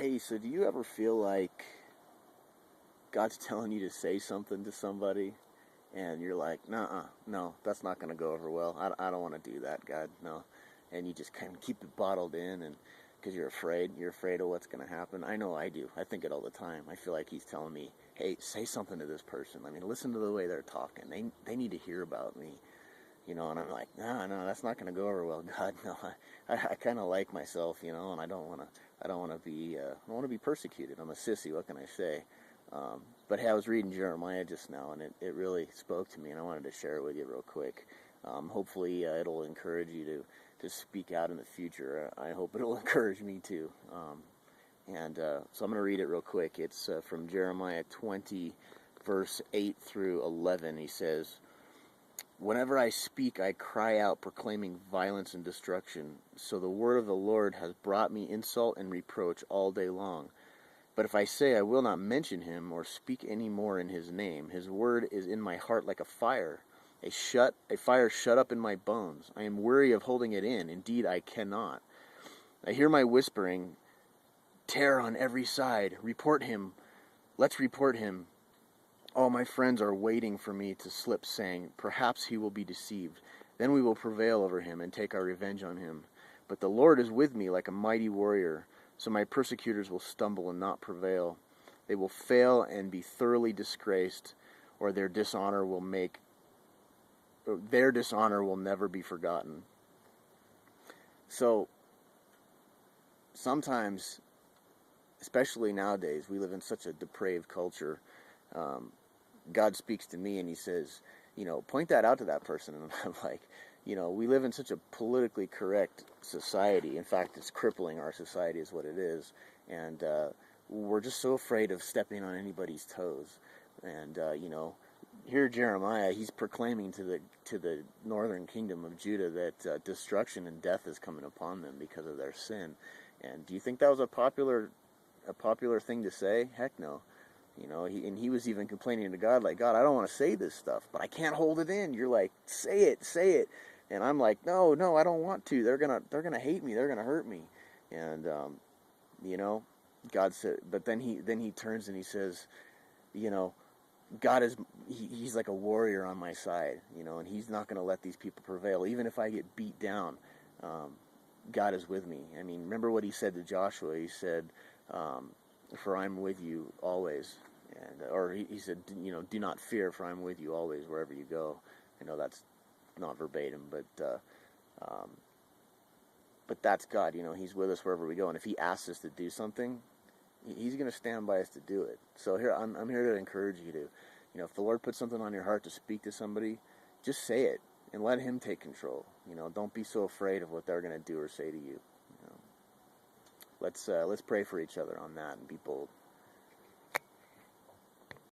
Hey, so do you ever feel like God's telling you to say something to somebody and you're like, nah, no, that's not going to go over well. I don't want to do that, God, no. And you just kind of keep it bottled in and because you're afraid of what's going to happen. I know I do. I think it all the time. I feel like he's telling me, hey, say something to this person. I mean, listen to the way they're talking. They need to hear about me. And I'm like, no, that's not going to go over well. God, no, I kind of like myself, and I don't want to be, I don't want to be persecuted. I'm a sissy. What can I say? But hey, I was reading Jeremiah just now, and it really spoke to me, and I wanted to share it with you real quick. Hopefully, it'll encourage you to speak out in the future. I hope it'll encourage me too. So I'm going to read it real quick. It's from Jeremiah 20, verse 8 through 11. He says, "Whenever I speak, I cry out, proclaiming violence and destruction. So the word of the Lord has brought me insult and reproach all day long. But if I say I will not mention him or speak any more in his name, his word is in my heart like a fire, a fire shut up in my bones. I am weary of holding it in. Indeed, I cannot. I hear my whispering, terror on every side. Report him. Let's report him. All my friends are waiting for me to slip, saying, perhaps he will be deceived. Then we will prevail over him and take our revenge on him. But the Lord is with me like a mighty warrior, so my persecutors will stumble and not prevail. They will fail and be thoroughly disgraced, or their dishonor will never be forgotten." So sometimes, especially nowadays, we live in such a depraved culture. God speaks to me and he says, point that out to that person. And I'm like, we live in such a politically correct society. In fact, it's crippling our society is what it is. And we're just so afraid of stepping on anybody's toes. And, here Jeremiah, he's proclaiming to the northern kingdom of Judah that destruction and death is coming upon them because of their sin. And do you think that was a popular thing to say? Heck no. He was even complaining to God, like, God, I don't want to say this stuff, but I can't hold it in. You're like, say it. And I'm like, no, I don't want to. They're gonna hate me. They're gonna hurt me. And God said, but then he turns and he says, God he's like a warrior on my side, and he's not gonna let these people prevail, even if I get beat down. God is with me. I mean, remember what he said to Joshua? He said, for I'm with you always. Or he said, do not fear, for I'm with you always wherever you go. I know that's not verbatim, but that's God. He's with us wherever we go. And if he asks us to do something, he's going to stand by us to do it. So here, I'm here to encourage you to, if the Lord puts something on your heart to speak to somebody, just say it and let him take control. Don't be so afraid of what they're going to do or say to you. Let's pray for each other on that and be bold.